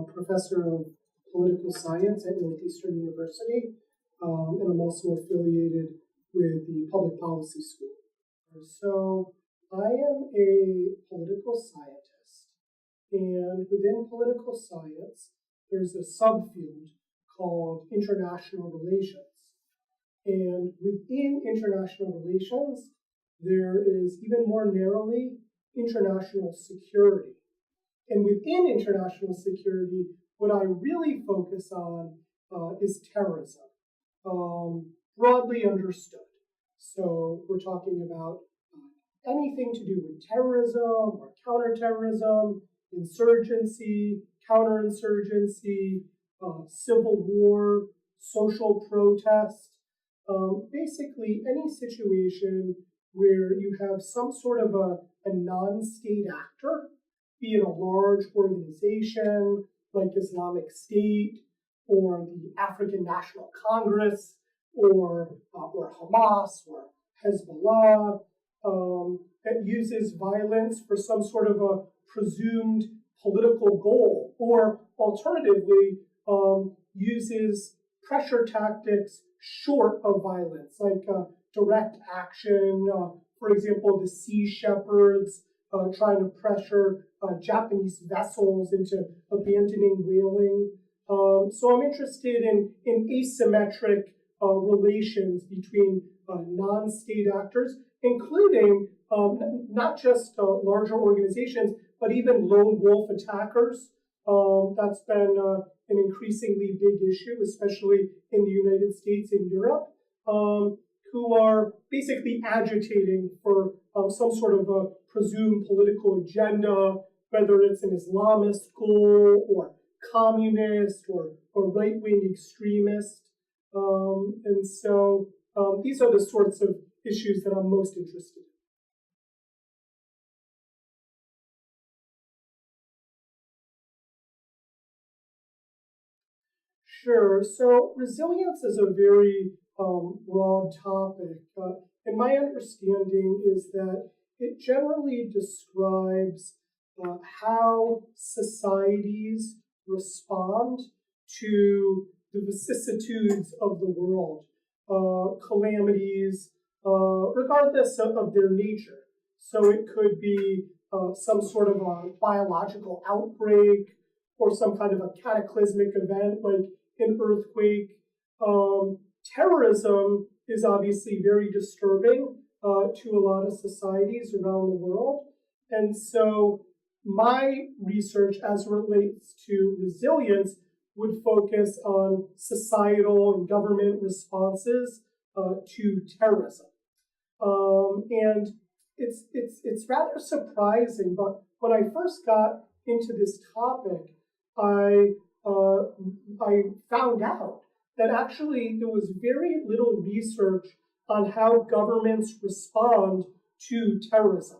a professor of political science at Northeastern University, and I'm also affiliated with the Public Policy School. So I am a political scientist, and within political science, there's a subfield called international relations. And within international relations, there is even more narrowly international security. And within international security, what I really focus on is terrorism, broadly understood. So we're talking about anything to do with terrorism or counterterrorism, insurgency, counterinsurgency, civil war, social protest, basically any situation where you have some sort of a non-state actor, be it a large organization like Islamic State or the African National Congress or Hamas or Hezbollah, that uses violence for some sort of a presumed political goal, or alternatively uses pressure tactics short of violence, like direct action, for example, the Sea Shepherds trying to pressure Japanese vessels into abandoning whaling. So I'm interested in asymmetric relations between non-state actors, including not just larger organizations, but even lone wolf attackers. That's been an increasingly big issue, especially in the United States and Europe, who are basically agitating for some sort of a presumed political agenda, whether it's an Islamist goal or communist or right-wing extremist. And so these are the sorts of issues that I'm most interested in. Sure. So resilience is a very broad topic. And my understanding is that it generally describes how societies respond to the vicissitudes of the world, calamities, regardless of their nature. So it could be some sort of a biological outbreak or some kind of a cataclysmic event like an earthquake. Terrorism is obviously very disturbing to a lot of societies around the world. And so my research as it relates to resilience would focus on societal and government responses to terrorism. And it's rather surprising, but when I first got into this topic, I found out that actually there was very little research on how governments respond to terrorism.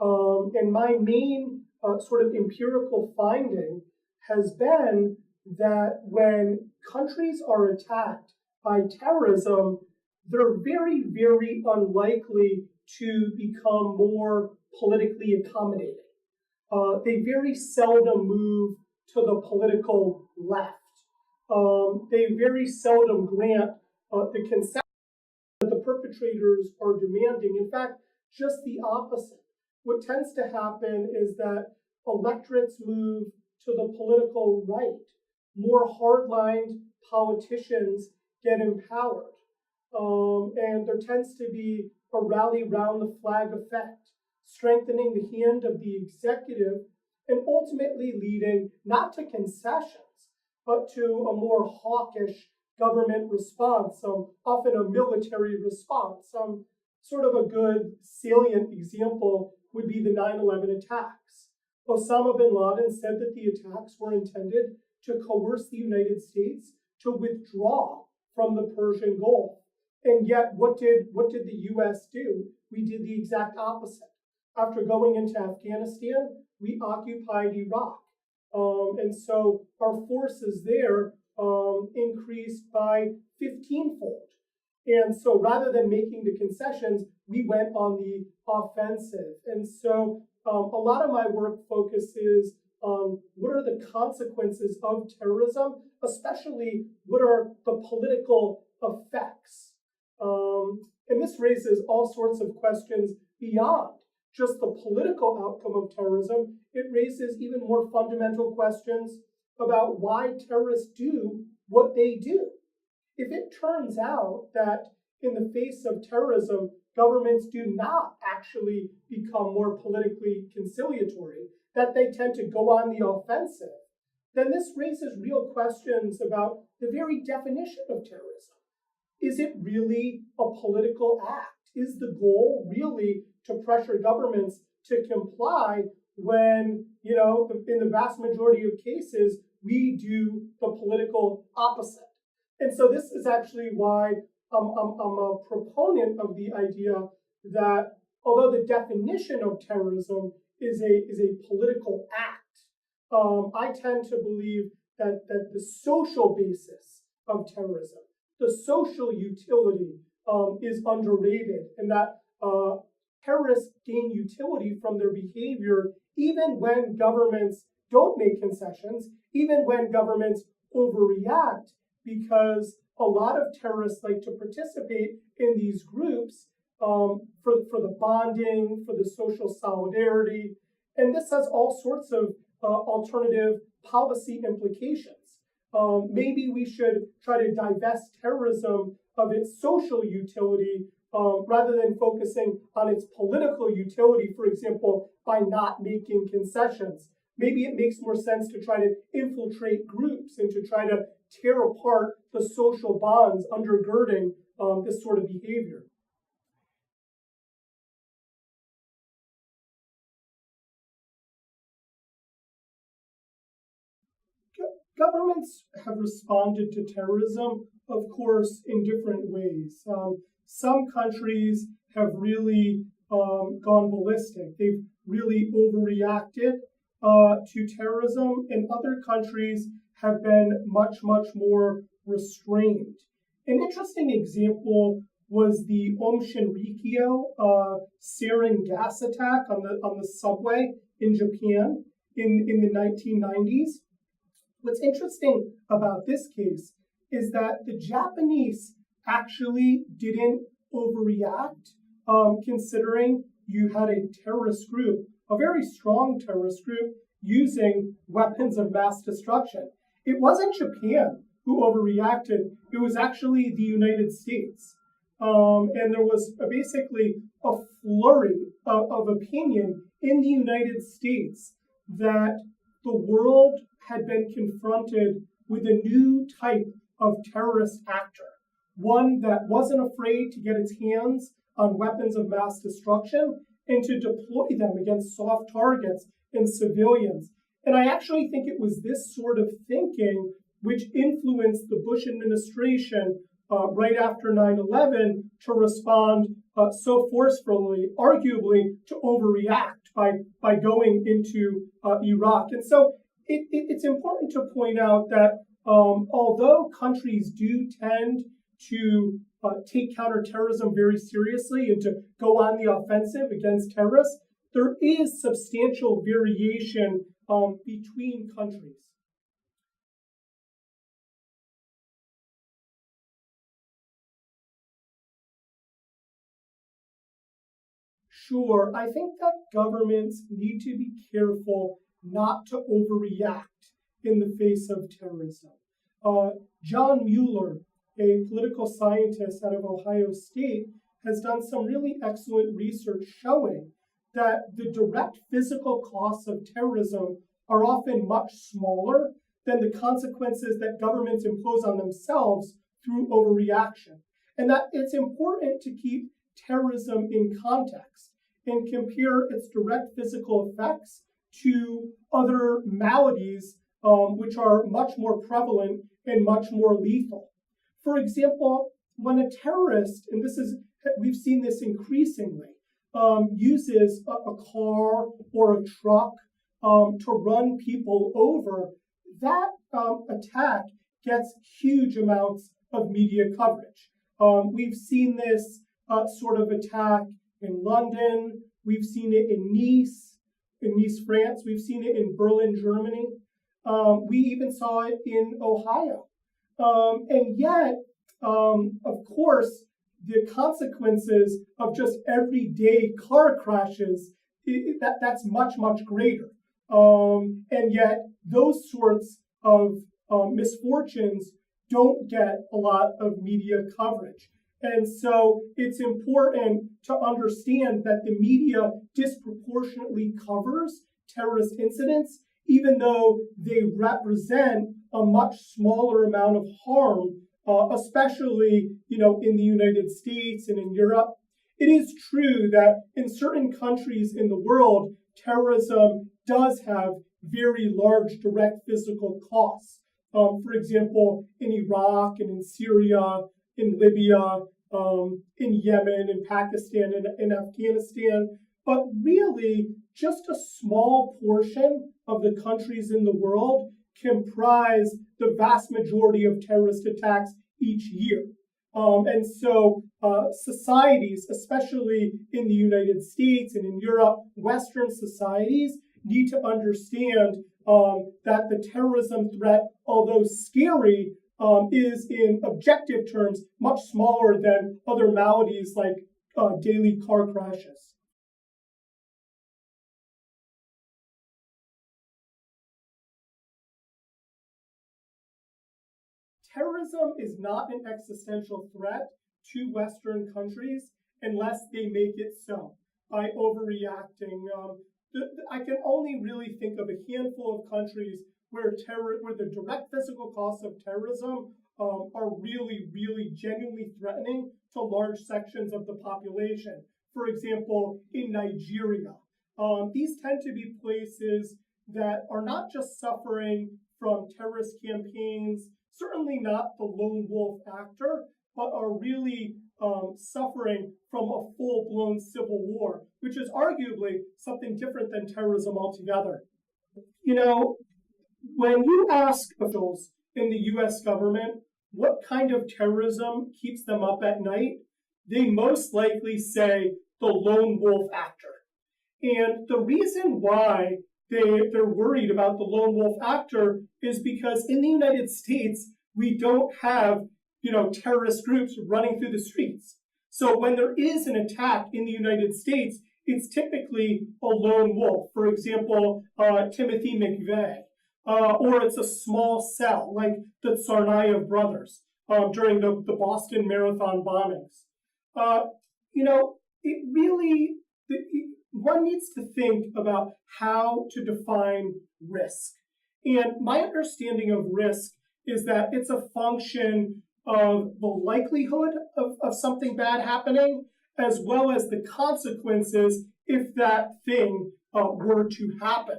And my main sort of empirical finding has been that when countries are attacked by terrorism, they're very, very unlikely to become more politically accommodating. They very seldom move to the political left. They very seldom grant the concession that the perpetrators are demanding. In fact, just the opposite. What tends to happen is that electorates move to the political right. More hardlined politicians get empowered. And there tends to be a rally round the flag effect, strengthening the hand of the executive and ultimately leading not to concessions, but to a more hawkish government response, often a military response. Sort of a good salient example would be the 9/11 attacks. Osama bin Laden said that the attacks were intended to coerce the United States to withdraw from the Persian Gulf. And yet, what did the U.S. do? We did the exact opposite. After going into Afghanistan, we occupied Iraq. And so our forces there increased by 15-fold. And so rather than making the concessions, we went on the offensive. And so a lot of my work focuses on what are the consequences of terrorism, especially what are the political effects. And this raises all sorts of questions beyond just the political outcome of terrorism. It raises even more fundamental questions about why terrorists do what they do. If it turns out that in the face of terrorism, governments do not actually become more politically conciliatory, that they tend to go on the offensive, then this raises real questions about the very definition of terrorism. Is it really a political act? Is the goal really to pressure governments to comply when, in the vast majority of cases, we do the political opposite? And so this is actually why I'm a proponent of the idea that although the definition of terrorism is a political act, I tend to believe that the social basis of terrorism, the social utility, is underrated, and that terrorists gain utility from their behavior even when governments don't make concessions, even when governments overreact, because a lot of terrorists like to participate in these groups for the bonding, for the social solidarity, and this has all sorts of alternative policy implications. Maybe we should try to divest terrorism of its social utility rather than focusing on its political utility, for example, by not making concessions. Maybe it makes more sense to try to infiltrate groups and to try to tear apart the social bonds undergirding this sort of behavior. Governments have responded to terrorism, of course, in different ways. Some countries have really gone ballistic. They've really overreacted to terrorism, and other countries have been much, much more restrained. An interesting example was the Shinrikyo sarin gas attack on the subway in Japan in the 1990s. What's interesting about this case is that the Japanese actually didn't overreact, considering you had a terrorist group, a very strong terrorist group, using weapons of mass destruction. It wasn't Japan who overreacted, it was actually the United States. And there was basically a flurry of opinion in the United States that the world had been confronted with a new type of terrorist actor, one that wasn't afraid to get its hands on weapons of mass destruction and to deploy them against soft targets and civilians. And I actually think it was this sort of thinking which influenced the Bush administration right after 9/11 to respond so forcefully, arguably to overreact by going into Iraq. And so it's important to point out that although countries do tend to take counterterrorism very seriously and to go on the offensive against terrorists, there is substantial variation between countries. Sure, I think that governments need to be careful not to overreact in the face of terrorism. John Mueller, a political scientist out of Ohio State, has done some really excellent research showing that the direct physical costs of terrorism are often much smaller than the consequences that governments impose on themselves through overreaction. And that it's important to keep terrorism in context and compare its direct physical effects to other maladies which are much more prevalent and much more lethal. For example, when a terrorist, and we've seen this increasingly, uses a car or a truck to run people over, that attack gets huge amounts of media coverage. We've seen this sort of attack in London. We've seen it in Nice. in Nice, France. We've seen it in Berlin, Germany. We even saw it in Ohio. And yet, of course, the consequences of just everyday car crashes, that's much, much greater. And yet, those sorts of misfortunes don't get a lot of media coverage. And so it's important to understand that the media disproportionately covers terrorist incidents, even though they represent a much smaller amount of harm, especially, in the United States and in Europe. It is true that in certain countries in the world, terrorism does have very large direct physical costs. For example, in Iraq and in Syria, in Libya, in Yemen, in Pakistan, and in Afghanistan. But really, just a small portion of the countries in the world comprise the vast majority of terrorist attacks each year. And so societies, especially in the United States and in Europe, Western societies need to understand that the terrorism threat, although scary, is in objective terms much smaller than other maladies like daily car crashes. Terrorism is not an existential threat to Western countries unless they make it so by overreacting. I can only really think of a handful of countries where the direct physical costs of terrorism are really, really genuinely threatening to large sections of the population. For example, in Nigeria, these tend to be places that are not just suffering from terrorist campaigns, certainly not the lone wolf actor, but are really suffering from a full-blown civil war, which is arguably something different than terrorism altogether. When you ask officials in the US government what kind of terrorism keeps them up at night, they most likely say the lone wolf actor. And the reason why they're worried about the lone wolf actor is because in the United States, we don't have, terrorist groups running through the streets. So when there is an attack in the United States, it's typically a lone wolf. For example, Timothy McVeigh. Or it's a small cell, like the Tsarnaev brothers during the Boston Marathon bombings. One needs to think about how to define risk. And my understanding of risk is that it's a function of the likelihood of something bad happening, as well as the consequences if that thing were to happen.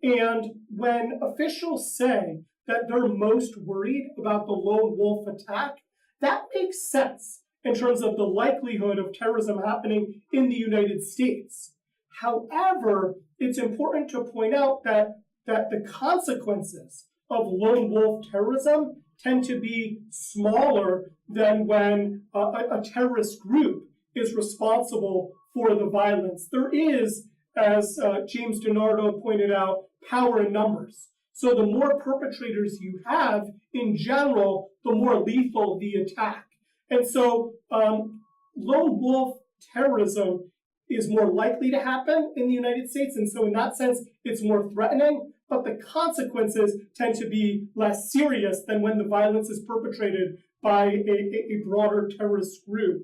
And when officials say that they're most worried about the lone wolf attack, that makes sense in terms of the likelihood of terrorism happening in the United States. However, it's important to point out that the consequences of lone wolf terrorism tend to be smaller than when a terrorist group is responsible for the violence. There is, as James DiNardo pointed out, power in numbers. So the more perpetrators you have, in general, the more lethal the attack. And so lone wolf terrorism is more likely to happen in the United States. And so in that sense, it's more threatening, but the consequences tend to be less serious than when the violence is perpetrated by a broader terrorist group.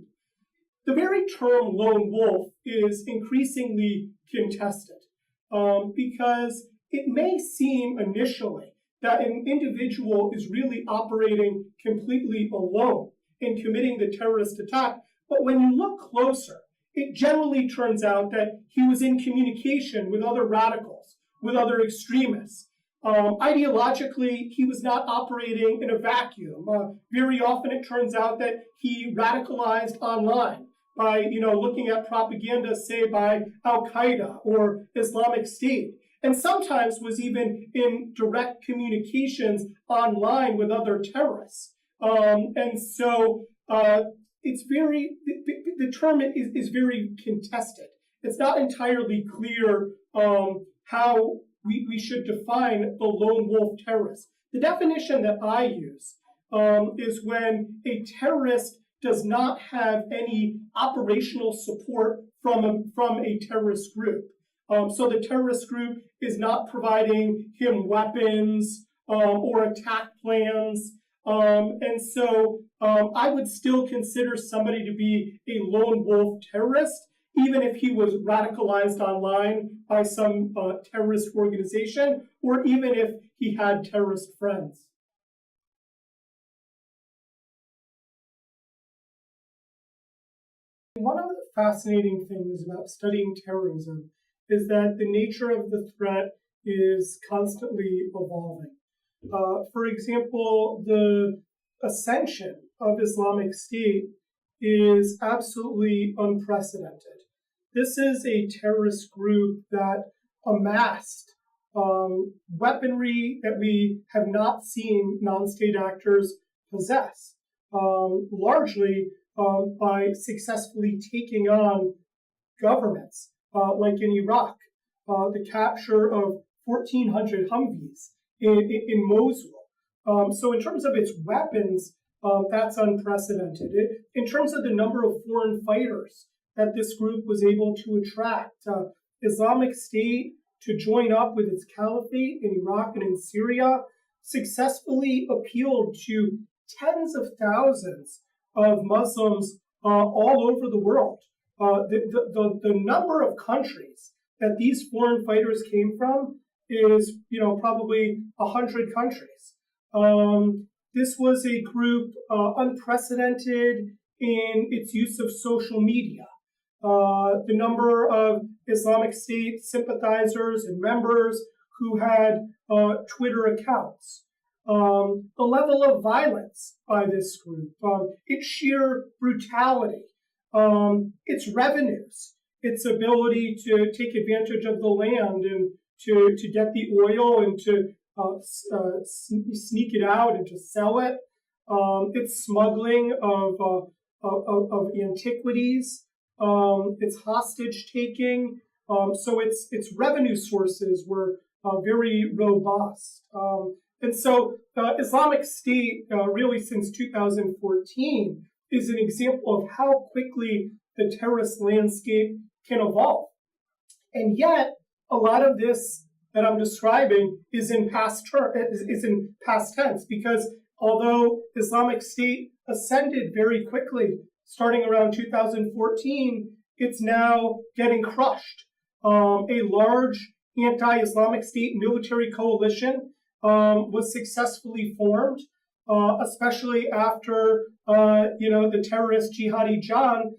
The very term lone wolf is increasingly contested because it may seem initially that an individual is really operating completely alone in committing the terrorist attack. But when you look closer, it generally turns out that he was in communication with other radicals, with other extremists. Ideologically, he was not operating in a vacuum. Very often it turns out that he radicalized online by looking at propaganda, say, by Al-Qaeda or Islamic State, and sometimes was even in direct communications online with other terrorists. And so it's the term is very contested. It's not entirely clear how we should define the lone wolf terrorist. The definition that I use is when a terrorist does not have any operational support from a terrorist group. So the terrorist group is not providing him weapons or attack plans. And so I would still consider somebody to be a lone wolf terrorist, even if he was radicalized online by some terrorist organization, or even if he had terrorist friends. One of the fascinating things about studying terrorism is that the nature of the threat is constantly evolving. For example, the ascension of Islamic State is absolutely unprecedented. This is a terrorist group that amassed weaponry that we have not seen non-state actors possess, largely by successfully taking on governments, like in Iraq, the capture of 1,400 Humvees in Mosul. So in terms of its weapons, that's unprecedented. In terms of the number of foreign fighters that this group was able to attract, Islamic State, to join up with its caliphate in Iraq and in Syria, successfully appealed to tens of thousands of Muslims all over the world. The number of countries that these foreign fighters came from is, probably 100 countries. This was a group unprecedented in its use of social media. The number of Islamic State sympathizers and members who had Twitter accounts. The level of violence by this group, its sheer brutality, its revenues, its ability to take advantage of the land and to get the oil and to sneak it out and to sell it, its smuggling of antiquities, its hostage taking. So its revenue sources were very robust. And so Islamic State, really since 2014, is an example of how quickly the terrorist landscape can evolve. And yet, a lot of this that I'm describing is in past tense, because although Islamic State ascended very quickly, starting around 2014, it's now getting crushed. A large anti-Islamic State military coalition was successfully formed, especially after the terrorist Jihadi John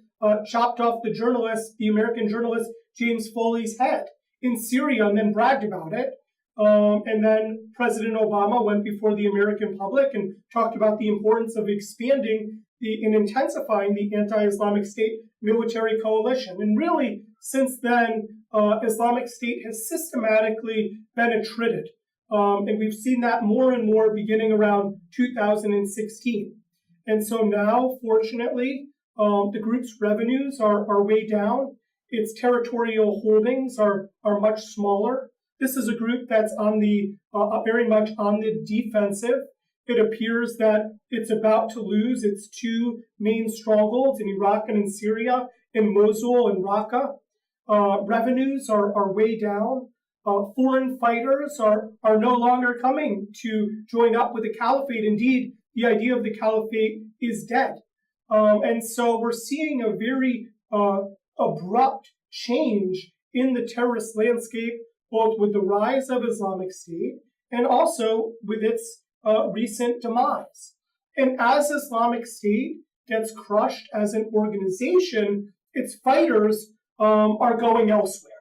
chopped off the American journalist James Foley's head in Syria and then bragged about it. And then President Obama went before the American public and talked about the importance of expanding and intensifying the anti-Islamic State military coalition. And really, since then, Islamic State has systematically been attrited. And we've seen that more and more beginning around 2016. And so now, fortunately, the group's revenues are way down. Its territorial holdings are much smaller. This is a group that's on the very much on the defensive. It appears that it's about to lose its two main strongholds in Iraq and in Syria, in Mosul and Raqqa. Revenues are way down. Foreign fighters are no longer coming to join up with the caliphate. Indeed, the idea of the caliphate is dead. And so we're seeing a very abrupt change in the terrorist landscape, both with the rise of Islamic State and also with its recent demise. And as Islamic State gets crushed as an organization, its fighters are going elsewhere.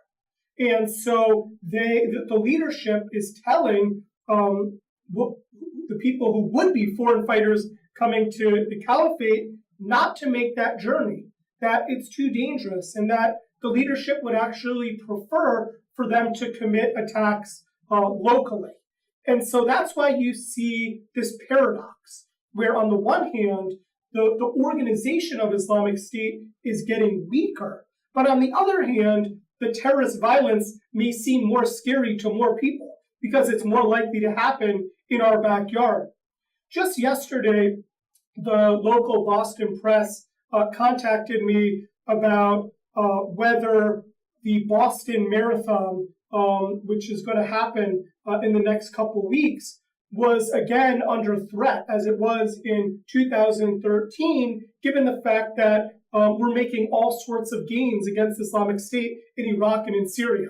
And so the leadership is telling the people who would be foreign fighters coming to the caliphate not to make that journey, that it's too dangerous, and that the leadership would actually prefer for them to commit attacks locally. And so that's why you see this paradox, where on the one hand, the organization of Islamic State is getting weaker, but on the other hand, the terrorist violence may seem more scary to more people because it's more likely to happen in our backyard. Just yesterday, the local Boston press contacted me about whether the Boston Marathon, which is going to happen in the next couple of weeks, was again under threat as it was in 2013, given the fact that we're making all sorts of gains against Islamic State in Iraq and in Syria.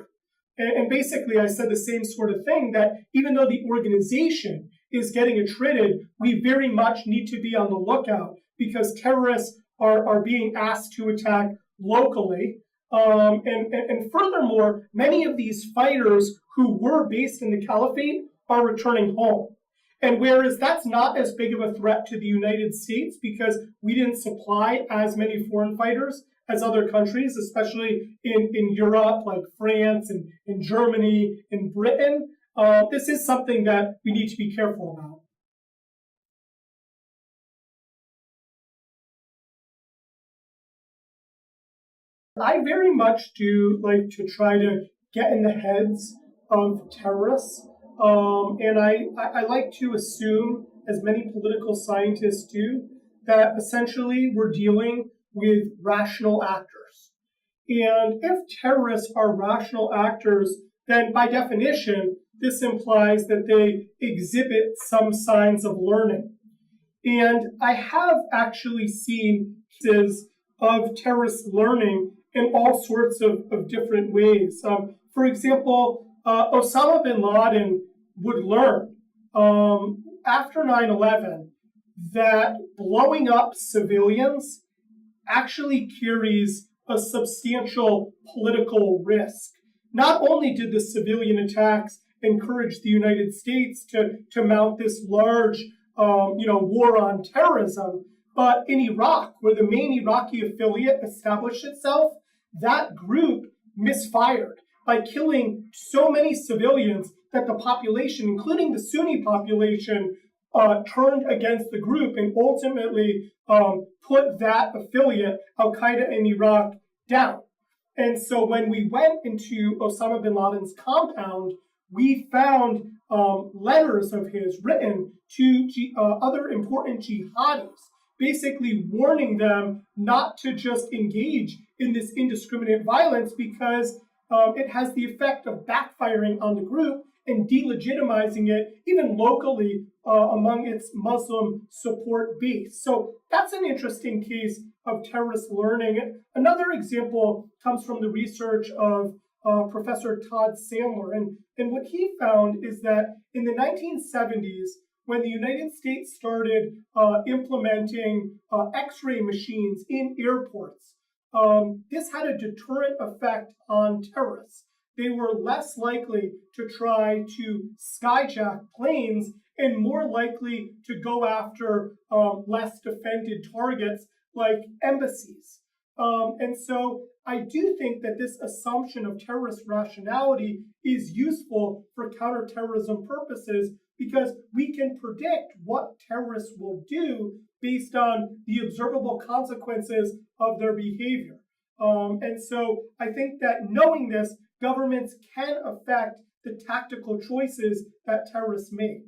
And basically, I said the same sort of thing, that even though the organization is getting attrited, we very much need to be on the lookout because terrorists are being asked to attack locally. And furthermore, many of these fighters who were based in the caliphate are returning home. And whereas that's not as big of a threat to the United States because we didn't supply as many foreign fighters as other countries, especially in Europe, like France and in Germany and Britain, this is something that we need to be careful about. I very much do like to try to get in the heads of terrorists. And I like to assume, as many political scientists do, that essentially we're dealing with rational actors. And if terrorists are rational actors, then by definition, this implies that they exhibit some signs of learning. And I have actually seen cases of terrorist learning in all sorts of different ways. For example, Osama bin Laden would learn after 9/11 that blowing up civilians actually carries a substantial political risk. Not only did the civilian attacks encourage the United States to mount this large war on terrorism, but in Iraq, where the main Iraqi affiliate established itself, that group misfired by killing so many civilians that the population, including the Sunni population, turned against the group and ultimately put that affiliate, Al-Qaeda in Iraq, down. And so when we went into Osama bin Laden's compound, we found letters of his written to other important jihadis, basically warning them not to just engage in this indiscriminate violence because it has the effect of backfiring on the group and delegitimizing it, even locally among its Muslim support base. So that's an interesting case of terrorist learning. Another example comes from the research of Professor Todd Sandler. And what he found is that in the 1970s, when the United States started implementing X-ray machines in airports, this had a deterrent effect on terrorists. They were less likely to try to skyjack planes and more likely to go after less defended targets like embassies. And so I do think that this assumption of terrorist rationality is useful for counterterrorism purposes because we can predict what terrorists will do based on the observable consequences of their behavior. And so I think that knowing this, governments can affect the tactical choices that terrorists make.